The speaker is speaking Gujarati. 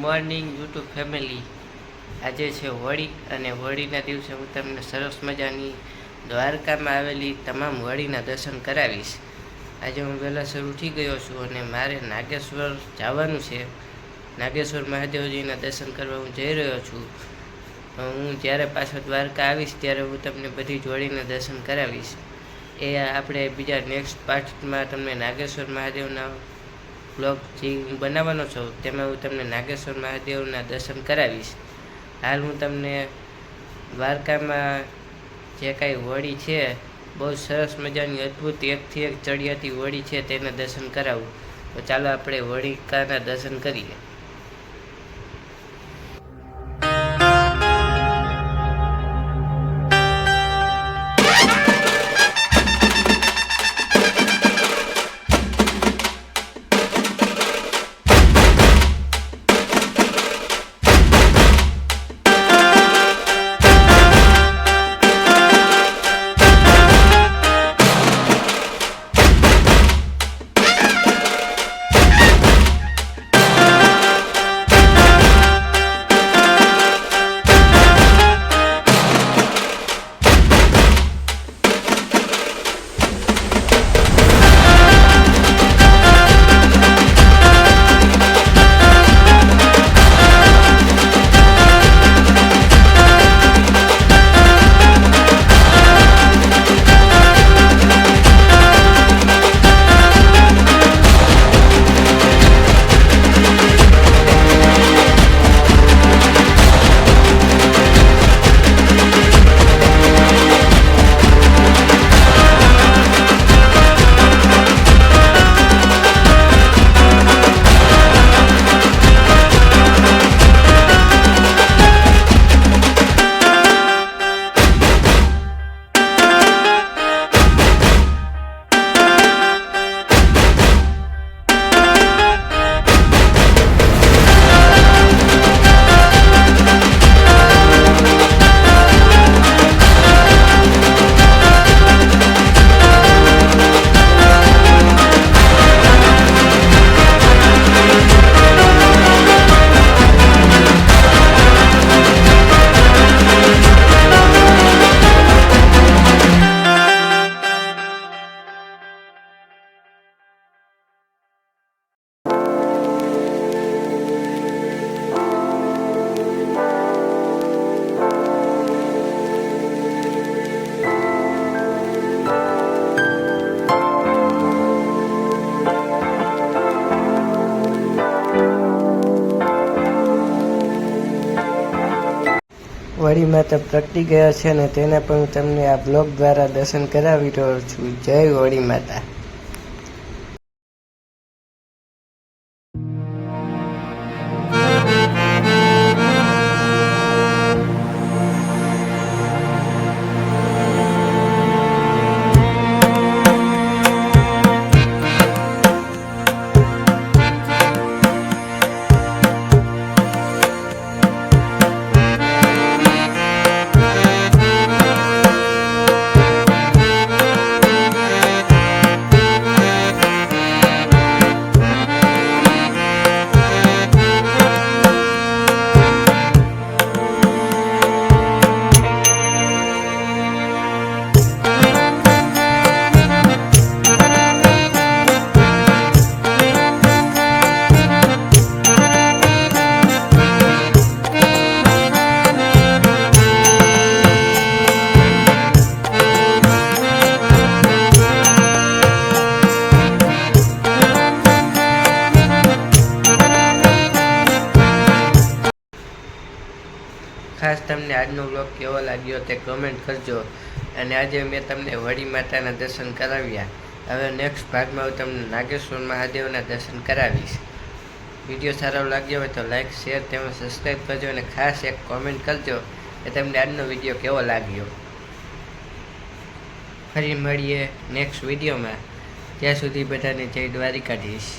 Morning YouTube family. આજે છે હોળી અને હોળીના દિવસે હું તમને સરસ મજાની દ્વારકામાં આવેલી તમામ હોળીના દર્શન કરાવીશ। આજે હું વહેલાસર ઉઠી ગયો છું અને મારે નાગેશ્વર જવાનું છે। નાગેશ્વર મહાદેવજીના દર્શન કરવા હું જઈ રહ્યો છું। હું જ્યારે પાછો દ્વારકા આવીશ ત્યારે હું તમને બધી જ હોળીના દર્શન કરાવીશ। એ આપણે બીજા નેક્સ્ટ પાર્ટમાં તમને નાગેશ્વર મહાદેવના બ્લોગ જે હું બનાવવાનો છું તેમાં હું તમને નાગેશ્વર મહાદેવના દર્શન કરાવીશ। હાલ હું તમને દ્વારકામાં જે કાંઈ હોળી છે બહુ સરસ મજાની અદ્ભુત એકથી એક ચડિયાતી હોળી છે તેના દર્શન કરાવું। તો ચાલો આપણે હોળિકાના દર્શન કરીએ। હોળી માતા પ્રગટી ગયા છે અને તેને પણ હું તમને આ બ્લોગ દ્વારા દર્શન કરાવી રહ્યો છું। જય હોળી માતા। ખાસ તમને આજનો બ્લોગ કેવો લાગ્યો તે કમેન્ટ કરજો। અને આજે મેં તમને હોળી માતાના દર્શન કરાવ્યા। હવે નેક્સ્ટ ભાગમાં હું તમને નાગેશ્વર મહાદેવના દર્શન કરાવીશ। વિડીયો સારો લાગ્યો હોય તો લાઈક શેર તેમજ સબસ્ક્રાઈબ કરજો અને ખાસ એક કોમેન્ટ કરજો કે તમને આજનો વિડીયો કેવો લાગ્યો। ફરી મળીએ નેક્સ્ટ વિડીયોમાં। ત્યાં સુધી બધાને જય દ્વારિકાધીશ।